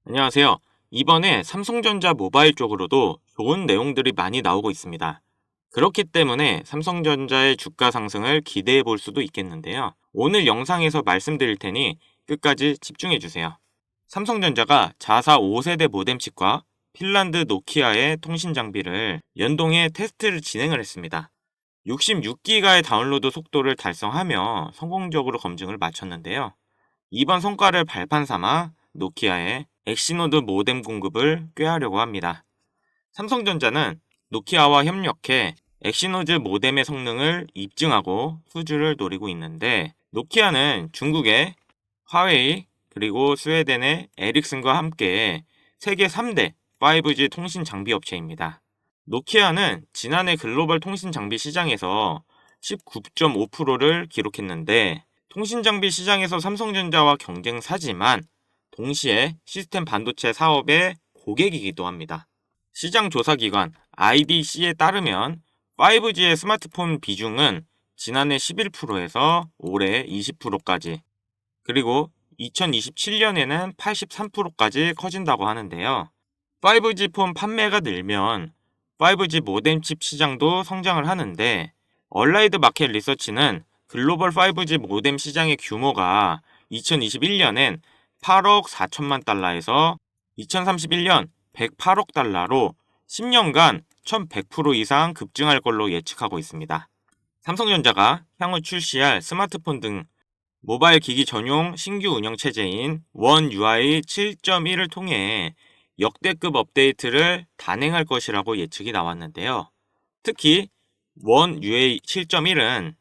안녕하세요. 이번에 삼성전자 모바일 쪽으로도 좋은 내용들이 많이 나오고 있습니다. 그렇기 때문에 삼성전자의 주가 상승을 기대해 볼 수도 있겠는데요. 오늘 영상에서 말씀드릴 테니 끝까지 집중해 주세요. 삼성전자가 자사 5세대 모뎀 칩과 핀란드 노키아의 통신 장비를 연동해 테스트를 진행을 했습니다. 66기가의 다운로드 속도를 달성하며 성공적으로 검증을 마쳤는데요. 이번 성과를 발판 삼아 노키아의 엑시노드 모뎀 공급을 꾀하려고 합니다. 삼성전자는 노키아와 협력해 엑시노드 모뎀의 성능을 입증하고 수주를 노리고 있는데, 노키아는 중국의 화웨이 그리고 스웨덴의 에릭슨과 함께 세계 3대 5G 통신 장비 업체입니다. 노키아는 지난해 글로벌 통신 장비 시장에서 19.5%를 기록했는데, 통신 장비 시장에서 삼성전자와 경쟁사지만 동시에 시스템 반도체 사업의 고객이기도 합니다. 시장 조사기관 IDC에 따르면 5G의 스마트폰 비중은 지난해 11%에서 올해 20%까지, 그리고 2027년에는 83%까지 커진다고 하는데요. 5G 폰 판매가 늘면 5G 모뎀 칩 시장도 성장을 하는데, 얼라이드 마켓 리서치는 글로벌 5G 모뎀 시장의 규모가 2021년엔 8억 4천만 달러에서 2031년 108억 달러로 10년간 1100% 이상 급증할 걸로 예측하고 있습니다. 삼성전자가 향후 출시할 스마트폰 등 모바일 기기 전용 신규 운영 체제인 원 UI 7.1을 통해 역대급 업데이트를 단행할 것이라고 예측이 나왔는데요. 특히 원 UI 7.1은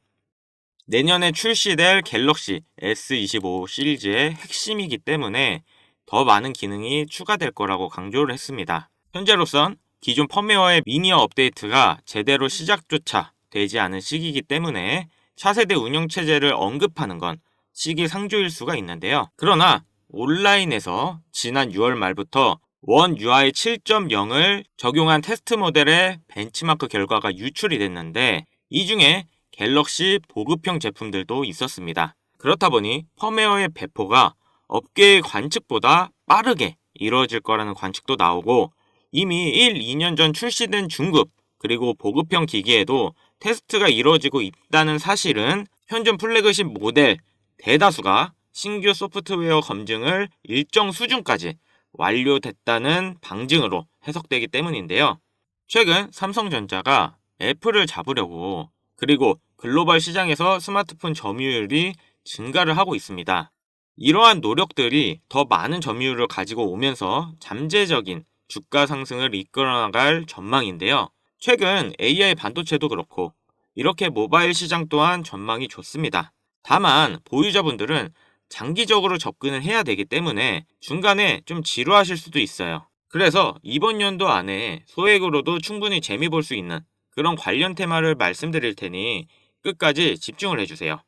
내년에 출시될 갤럭시 S25 시리즈의 핵심이기 때문에 더 많은 기능이 추가될 거라고 강조를 했습니다. 현재로선 기존 펌웨어의 미니어 업데이트가 제대로 시작조차 되지 않은 시기이기 때문에 차세대 운영체제를 언급하는 건 시기상조일 수가 있는데요. 그러나 온라인에서 지난 6월 말부터 원 UI 7.0을 적용한 테스트 모델의 벤치마크 결과가 유출이 됐는데, 이 중에 갤럭시 보급형 제품들도 있었습니다. 그렇다 보니 펌웨어의 배포가 업계의 관측보다 빠르게 이루어질 거라는 관측도 나오고, 이미 1, 2년 전 출시된 중급 그리고 보급형 기기에도 테스트가 이루어지고 있다는 사실은 현존 플래그십 모델 대다수가 신규 소프트웨어 검증을 일정 수준까지 완료됐다는 방증으로 해석되기 때문인데요. 최근 삼성전자가 애플을 잡으려고, 그리고 글로벌 시장에서 스마트폰 점유율이 증가를 하고 있습니다. 이러한 노력들이 더 많은 점유율을 가지고 오면서 잠재적인 주가 상승을 이끌어나갈 전망인데요. 최근 AI 반도체도 그렇고 이렇게 모바일 시장 또한 전망이 좋습니다. 다만 보유자분들은 장기적으로 접근을 해야 되기 때문에 중간에 좀 지루하실 수도 있어요. 그래서 이번 연도 안에 소액으로도 충분히 재미 볼 수 있는 그런 관련 테마를 말씀드릴 테니 끝까지 집중을 해주세요.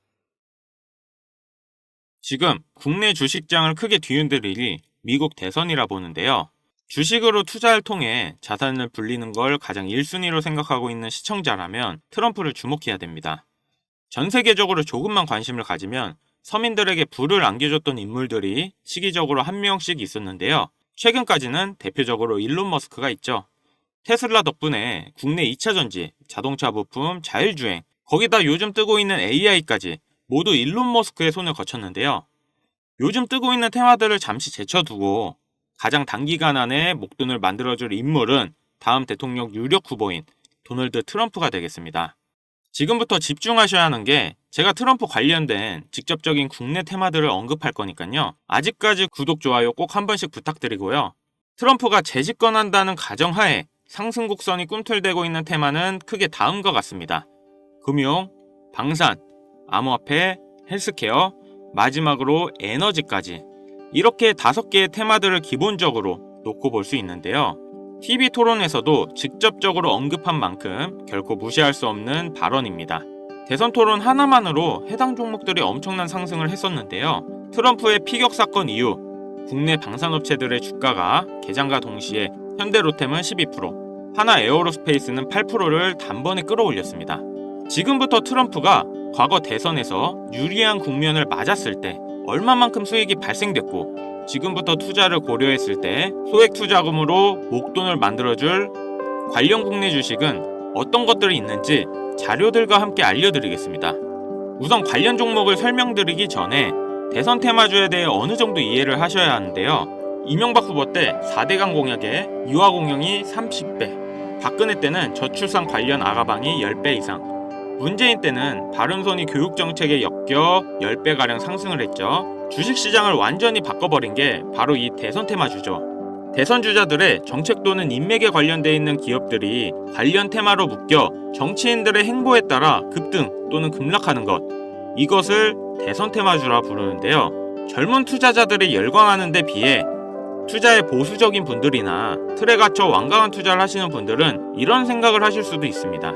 지금 국내 주식장을 크게 뒤흔들 일이 미국 대선이라 보는데요. 주식으로 투자를 통해 자산을 불리는 걸 가장 1순위로 생각하고 있는 시청자라면 트럼프를 주목해야 됩니다. 전 세계적으로 조금만 관심을 가지면 서민들에게 부를 안겨줬던 인물들이 시기적으로 한 명씩 있었는데요. 최근까지는 대표적으로 일론 머스크가 있죠. 테슬라 덕분에 국내 2차전지, 자동차 부품, 자율주행, 거기다 요즘 뜨고 있는 AI까지 모두 일론 머스크의 손을 거쳤는데요. 요즘 뜨고 있는 테마들을 잠시 제쳐두고 가장 단기간 안에 목돈을 만들어줄 인물은 다음 대통령 유력 후보인 도널드 트럼프가 되겠습니다. 지금부터 집중하셔야 하는 게, 제가 트럼프 관련된 직접적인 국내 테마들을 언급할 거니까요. 아직까지 구독, 좋아요 꼭 한 번씩 부탁드리고요. 트럼프가 재집권한다는 가정하에 상승 곡선이 꿈틀대고 있는 테마는 크게 다음과 같습니다. 금융, 방산, 암호화폐, 헬스케어, 마지막으로 에너지까지, 이렇게 5개의 테마들을 기본적으로 놓고 볼 수 있는데요. TV 토론에서도 직접적으로 언급한 만큼 결코 무시할 수 없는 발언입니다. 대선 토론 하나만으로 해당 종목들이 엄청난 상승을 했었는데요. 트럼프의 피격 사건 이후 국내 방산업체들의 주가가 개장과 동시에 현대로템은 12%, 하나 에어로스페이스는 8%를 단번에 끌어올렸습니다. 지금부터 트럼프가 과거 대선에서 유리한 국면을 맞았을 때 얼마만큼 수익이 발생됐고 지금부터 투자를 고려했을 때 소액 투자금으로 목돈을 만들어줄 관련 국내 주식은 어떤 것들이 있는지 자료들과 함께 알려드리겠습니다. 우선 관련 종목을 설명드리기 전에 대선 테마주에 대해 어느 정도 이해를 하셔야 하는데요. 이명박 후보 때 4대강 공약에 유아 공영이 30배, 박근혜 때는 저출산 관련 아가방이 10배 이상, 문재인 때는 바른손이 교육정책에 엮여 10배가량 상승을 했죠. 주식시장을 완전히 바꿔버린 게 바로 이 대선 테마주죠. 대선 주자들의 정책 또는 인맥에 관련돼 있는 기업들이 관련 테마로 묶여 정치인들의 행보에 따라 급등 또는 급락하는 것, 이것을 대선 테마주라 부르는데요. 젊은 투자자들이 열광하는 데 비해 투자에 보수적인 분들이나 틀에 갇혀 완강한 투자를 하시는 분들은 이런 생각을 하실 수도 있습니다.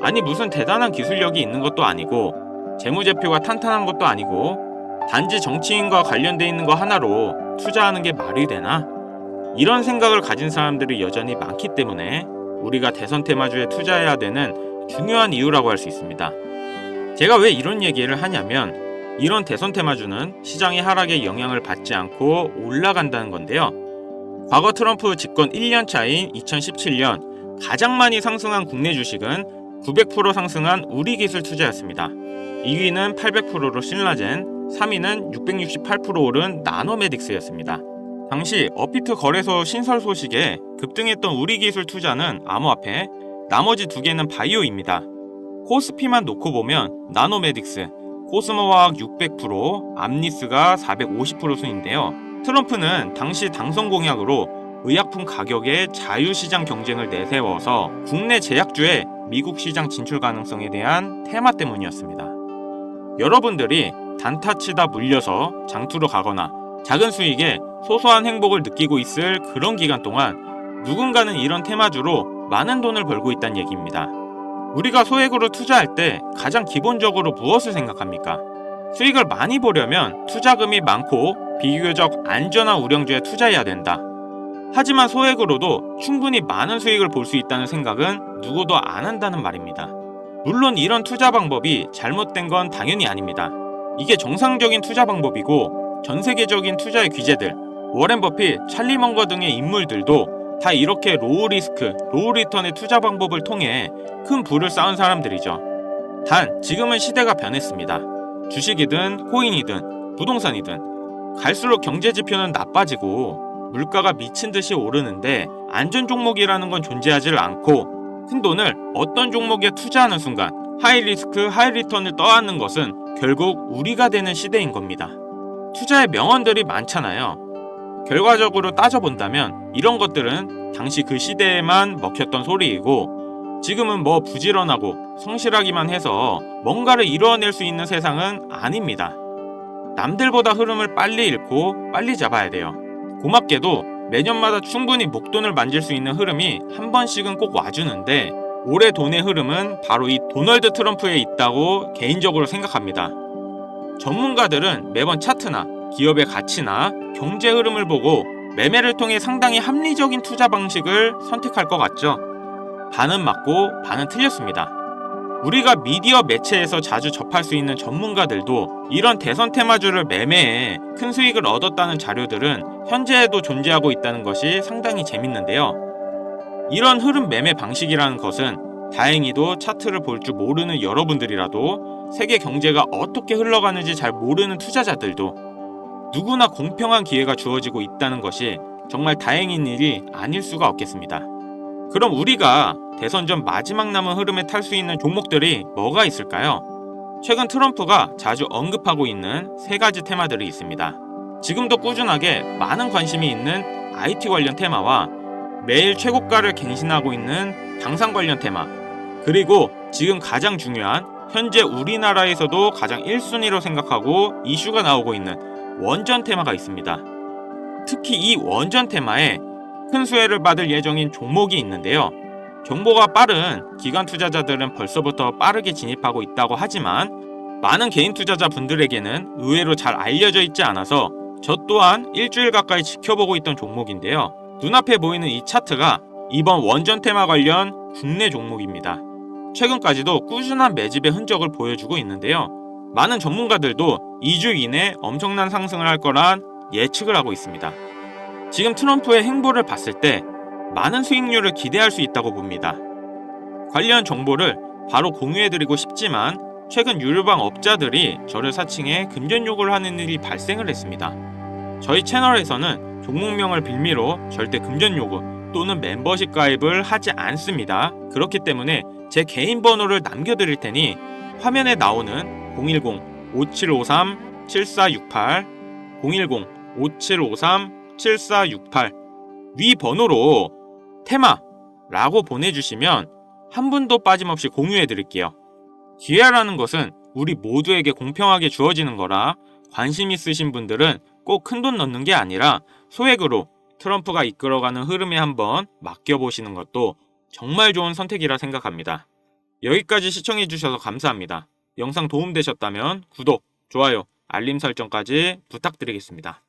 아니, 무슨 대단한 기술력이 있는 것도 아니고 재무제표가 탄탄한 것도 아니고 단지 정치인과 관련돼 있는 거 하나로 투자하는 게 말이 되나? 이런 생각을 가진 사람들이 여전히 많기 때문에 우리가 대선 테마주에 투자해야 되는 중요한 이유라고 할 수 있습니다. 제가 왜 이런 얘기를 하냐면, 이런 대선 테마주는 시장의 하락에 영향을 받지 않고 올라간다는 건데요. 과거 트럼프 집권 1년 차인 2017년 가장 많이 상승한 국내 주식은 900% 상승한 우리기술 투자였습니다. 2위는 800%로 신라젠, 3위는 668% 오른 나노메딕스였습니다. 당시 업비트 거래소 신설 소식에 급등했던 우리기술 투자는 암호화폐, 나머지 두 개는 바이오입니다. 코스피만 놓고 보면 나노메딕스, 코스모화학 600%, 암리스가 450% 순인데요. 트럼프는 당시 당선 공약으로 의약품 가격의 자유시장 경쟁을 내세워서 국내 제약주의 미국 시장 진출 가능성에 대한 테마 때문이었습니다. 여러분들이 단타치다 물려서 장투로 가거나 작은 수익에 소소한 행복을 느끼고 있을 그런 기간 동안 누군가는 이런 테마주로 많은 돈을 벌고 있다는 얘기입니다. 우리가 소액으로 투자할 때 가장 기본적으로 무엇을 생각합니까? 수익을 많이 보려면 투자금이 많고 비교적 안전한 우량주에 투자해야 된다. 하지만 소액으로도 충분히 많은 수익을 볼 수 있다는 생각은 누구도 안 한다는 말입니다. 물론 이런 투자 방법이 잘못된 건 당연히 아닙니다. 이게 정상적인 투자 방법이고 전 세계적인 투자의 귀재들, 워렌 버핏, 찰리 먼거 등의 인물들도 다 이렇게 로우 리스크, 로우 리턴의 투자 방법을 통해 큰 부를 쌓은 사람들이죠. 단 지금은 시대가 변했습니다. 주식이든 코인이든 부동산이든 갈수록 경제 지표는 나빠지고 물가가 미친 듯이 오르는데 안전 종목이라는 건 존재하지 않고 큰 돈을 어떤 종목에 투자하는 순간 하이 리스크 하이 리턴을 떠안는 것은 결국 우리가 되는 시대인 겁니다. 투자의 명언들이 많잖아요. 결과적으로 따져본다면 이런 것들은 당시 그 시대에만 먹혔던 소리이고 지금은 뭐 부지런하고 성실하기만 해서 뭔가를 이루어낼 수 있는 세상은 아닙니다. 남들보다 흐름을 빨리 읽고 빨리 잡아야 돼요. 고맙게도 매년마다 충분히 목돈을 만질 수 있는 흐름이 한 번씩은 꼭 와주는데 올해 돈의 흐름은 바로 이 도널드 트럼프에 있다고 개인적으로 생각합니다. 전문가들은 매번 차트나 기업의 가치나 경제 흐름을 보고 매매를 통해 상당히 합리적인 투자 방식을 선택할 것 같죠. 반은 맞고 반은 틀렸습니다. 우리가 미디어 매체에서 자주 접할 수 있는 전문가들도 이런 대선 테마주를 매매해 큰 수익을 얻었다는 자료들은 현재에도 존재하고 있다는 것이 상당히 재밌는데요. 이런 흐름 매매 방식이라는 것은 다행히도 차트를 볼 줄 모르는 여러분들이라도 세계 경제가 어떻게 흘러가는지 잘 모르는 투자자들도 누구나 공평한 기회가 주어지고 있다는 것이 정말 다행인 일이 아닐 수가 없겠습니다. 그럼 우리가 대선 전 마지막 남은 흐름에 탈 수 있는 종목들이 뭐가 있을까요? 최근 트럼프가 자주 언급하고 있는 세 가지 테마들이 있습니다. 지금도 꾸준하게 많은 관심이 있는 IT 관련 테마와 매일 최고가를 갱신하고 있는 당산 관련 테마, 그리고 지금 가장 중요한 현재 우리나라에서도 가장 1순위로 생각하고 이슈가 나오고 있는 원전 테마가 있습니다. 특히 이 원전 테마에 큰 수혜를 받을 예정인 종목이 있는데요. 정보가 빠른 기관 투자자들은 벌써부터 빠르게 진입하고 있다고 하지만 많은 개인 투자자분들에게는 의외로 잘 알려져 있지 않아서 저 또한 일주일 가까이 지켜보고 있던 종목인데요. 눈앞에 보이는 이 차트가 이번 원전 테마 관련 국내 종목입니다. 최근까지도 꾸준한 매집의 흔적을 보여주고 있는데요. 많은 전문가들도 2주 이내 엄청난 상승을 할 거란 예측을 하고 있습니다. 지금 트럼프의 행보를 봤을 때 많은 수익률을 기대할 수 있다고 봅니다. 관련 정보를 바로 공유해드리고 싶지만 최근 유료방 업자들이 저를 사칭해 금전 요구를 하는 일이 발생을 했습니다. 저희 채널에서는 종목명을 빌미로 절대 금전 요구 또는 멤버십 가입을 하지 않습니다. 그렇기 때문에 제 개인 번호를 남겨드릴 테니 화면에 나오는 010-5753-7468 010-5753-7468 위 번호로 테마라고 보내주시면 한 분도 빠짐없이 공유해드릴게요. 기회라는 것은 우리 모두에게 공평하게 주어지는 거라 관심 있으신 분들은 꼭 큰돈 넣는 게 아니라 소액으로 트럼프가 이끌어가는 흐름에 한번 맡겨보시는 것도 정말 좋은 선택이라 생각합니다. 여기까지 시청해주셔서 감사합니다. 영상 도움되셨다면 구독, 좋아요, 알림 설정까지 부탁드리겠습니다.